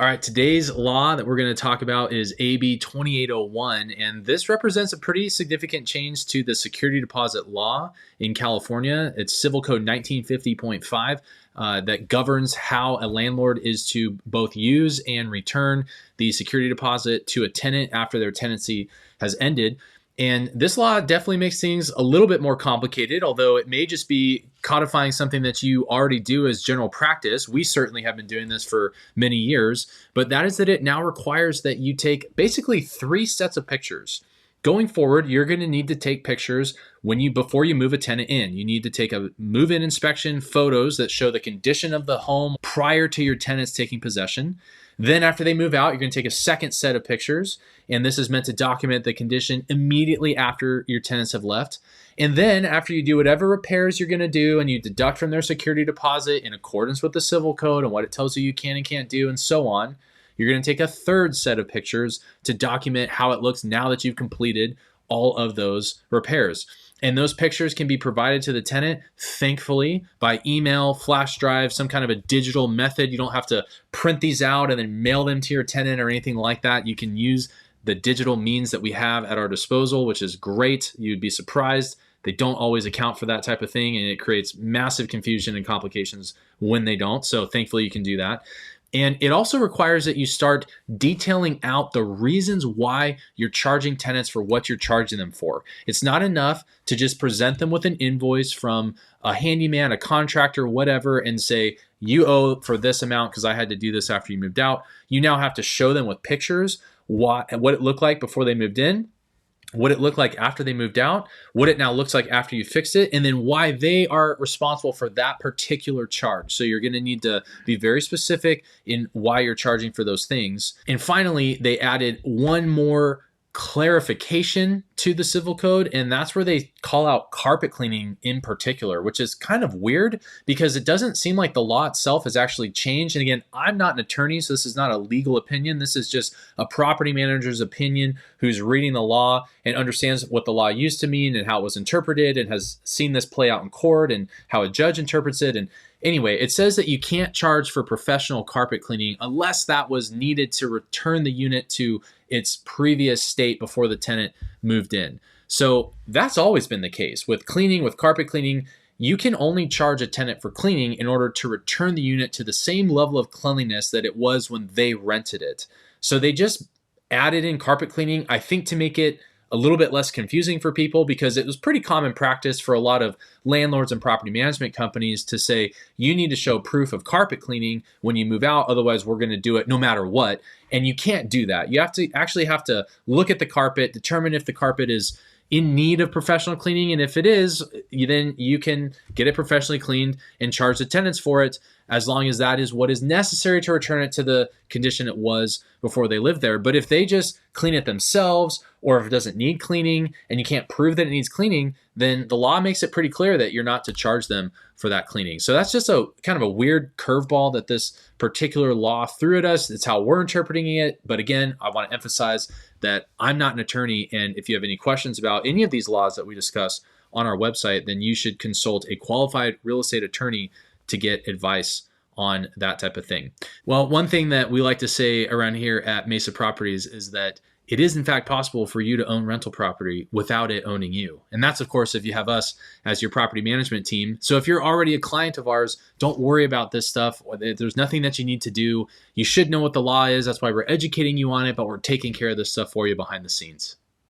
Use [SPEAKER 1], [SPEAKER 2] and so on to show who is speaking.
[SPEAKER 1] All right, today's law that we're going to talk about is AB 2801, and this represents a pretty significant change to the security deposit law in California. It's Civil Code 1950.5 that governs how a landlord is to both use and return the security deposit to a tenant after their tenancy has ended. And this law definitely makes things a little bit more complicated, although it may just be codifying something that you already do as general practice. We certainly have been doing this for many years, but that is that it now requires that you take basically 3 sets of pictures. Going forward, you're going to need to take pictures before you move a tenant in. You need to take a move-in inspection photos that show the condition of the home prior to your tenants taking possession. Then after they move out, you're going to take a second set of pictures, and this is meant to document the condition immediately after your tenants have left. And then after you do whatever repairs you're going to do and you deduct from their security deposit in accordance with the civil code and what it tells you you can and can't do and so on, you're going to take a third set of pictures to document how it looks now that you've completed all of those repairs. And those pictures can be provided to the tenant, thankfully, by email, flash drive, some kind of a digital method. You don't have to print these out and then mail them to your tenant or anything like that. You can use the digital means that we have at our disposal, which is great. You'd be surprised. They don't always account for that type of thing, and it creates massive confusion and complications when they don't. So thankfully, you can do that. And it also requires that you start detailing out the reasons why you're charging tenants for what you're charging them for. It's not enough to just present them with an invoice from a handyman, a contractor, whatever, and say, you owe for this amount because I had to do this after you moved out. You now have to show them with pictures what it looked like before they moved in, what it looked like after they moved out, what it now looks like after you fixed it, and then why they are responsible for that particular charge. So you're going to need to be very specific in why you're charging for those things. And finally, they added one more clarification to the civil code, and that's where they call out carpet cleaning in particular, which is kind of weird because it doesn't seem like the law itself has actually changed. And again, I'm not an attorney, so this is not a legal opinion. This is just a property manager's opinion who's reading the law and understands what the law used to mean and how it was interpreted and has seen this play out in court and how a judge interprets it. And anyway, it says that you can't charge for professional carpet cleaning unless that was needed to return the unit to its previous state before the tenant moved in. So that's always been the case. With cleaning, with carpet cleaning, you can only charge a tenant for cleaning in order to return the unit to the same level of cleanliness that it was when they rented it. So they just added in carpet cleaning, I think, to make it a little bit less confusing for people, because it was pretty common practice for a lot of landlords and property management companies to say, you need to show proof of carpet cleaning when you move out, otherwise we're going to do it no matter what. And you can't do that. You have to look at the carpet, determine if the carpet is in need of professional cleaning, and if it is, then you can get it professionally cleaned and charge the tenants for it, as long as that is what is necessary to return it to the condition it was before they lived there. But if they just clean it themselves, or if it doesn't need cleaning and you can't prove that it needs cleaning, then the law makes it pretty clear that you're not to charge them for that cleaning. So that's just a kind of a weird curveball that this particular law threw at us. It's how we're interpreting it. But again, I want to emphasize that I'm not an attorney, and if you have any questions about any of these laws that we discuss on our website, then you should consult a qualified real estate attorney to get advice on that type of thing. Well, one thing that we like to say around here at Mesa Properties is that it is in fact possible for you to own rental property without it owning you. And that's, of course, if you have us as your property management team. So if you're already a client of ours, don't worry about this stuff. There's nothing that you need to do. You should know what the law is. That's why we're educating you on it, but we're taking care of this stuff for you behind the scenes.